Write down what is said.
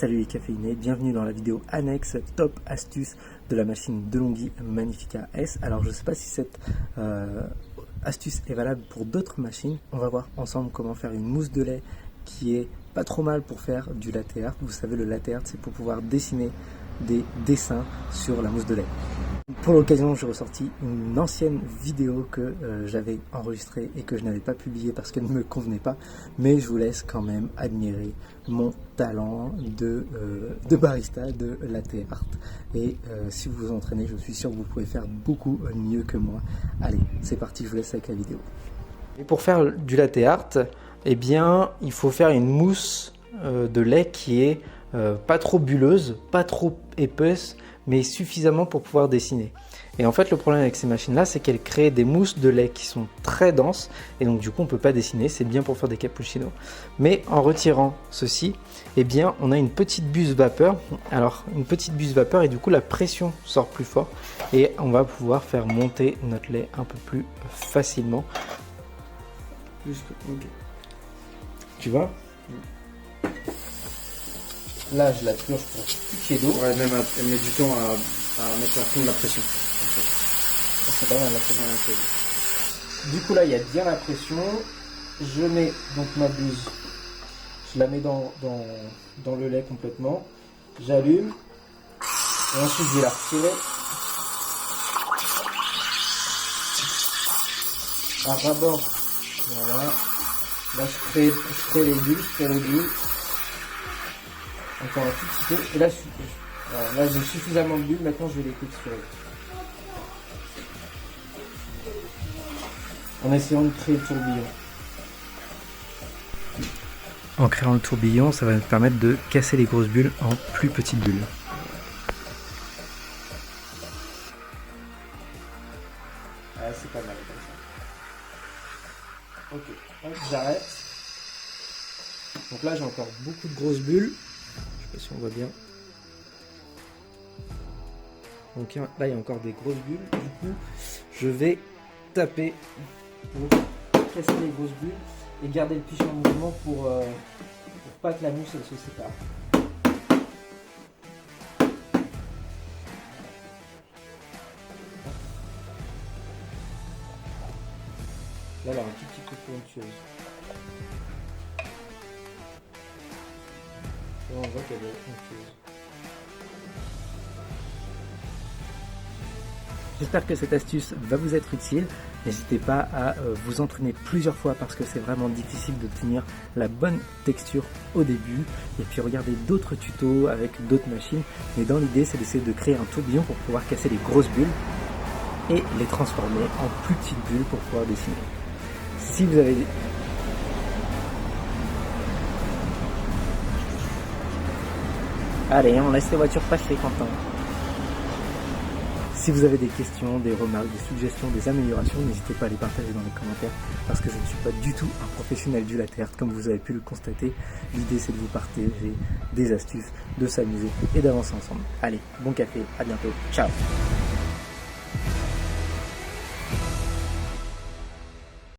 Salut les caféinés, bienvenue dans la vidéo annexe top astuce de la machine DeLonghi Magnifica S. Alors je ne sais pas si cette astuce est valable pour d'autres machines. On va voir ensemble comment faire une mousse de lait qui est pas trop mal pour faire du latte art. Vous savez, le latte art, c'est pour pouvoir dessiner des dessins sur la mousse de lait. Pour l'occasion, j'ai ressorti une ancienne vidéo que j'avais enregistrée et que je n'avais pas publiée parce qu'elle ne me convenait pas, mais je vous laisse quand même admirer mon talent de barista, de latte art. Et si vous vous entraînez, je suis sûr que vous pouvez faire beaucoup mieux que moi. Allez, c'est parti, je vous laisse avec la vidéo. Et pour faire du latte art, eh bien, il faut faire une mousse de lait qui est pas trop bulleuse, pas trop épaisse, mais suffisamment pour pouvoir dessiner. Et en fait, le problème avec ces machines-là, c'est qu'elles créent des mousses de lait qui sont très denses, et donc du coup, on ne peut pas dessiner. C'est bien pour faire des cappuccinos. Mais en retirant ceci, eh bien, on a une petite buse vapeur. Alors, une petite buse vapeur, et du coup, la pression sort plus fort, et on va pouvoir faire monter notre lait un peu plus facilement. Tu vois ? Là, je la purge pour tout qu'il y ait d'eau. Ouais, même elle met du temps à mettre à fond la pression. C'est pas mal, là, c'est bien. Du coup, là, il y a bien la pression. Je mets donc ma buse. Je la mets dans le lait complètement. J'allume. Et ensuite, je vais la retirer. À ras-bord. Voilà. Là, je crée les bulles, Encore un tout petit peu. Et là, là j'ai suffisamment de bulles. Maintenant, je vais les texturer. En essayant de créer le tourbillon. En créant le tourbillon, ça va nous permettre de casser les grosses bulles en plus petites bulles. Ah, c'est pas mal comme ça. Ok, hop, j'arrête. Donc là, j'ai encore beaucoup de grosses bulles. Je sais pas si on voit bien. Donc là, il y a encore des grosses bulles. Du coup, je vais taper pour casser les grosses bulles et garder le pichet en mouvement pour pas que la mousse elle se sépare. Là, elle a un tout petit peu plus onctueuse. Là, on voit qu'elle est onctueuse. J'espère que cette astuce va vous être utile. N'hésitez pas à vous entraîner plusieurs fois parce que c'est vraiment difficile d'obtenir la bonne texture au début. Et puis regardez d'autres tutos avec d'autres machines. Mais dans l'idée, c'est d'essayer de créer un tourbillon pour pouvoir casser les grosses bulles et les transformer en plus petites bulles pour pouvoir dessiner. Si vous avez... Allez, on laisse les voitures passer, Quentin. Si vous avez des questions, des remarques, des suggestions, des améliorations, n'hésitez pas à les partager dans les commentaires parce que je ne suis pas du tout un professionnel du latte art comme vous avez pu le constater. L'idée c'est de vous partager des astuces, de s'amuser et d'avancer ensemble. Allez, bon café, à bientôt, ciao!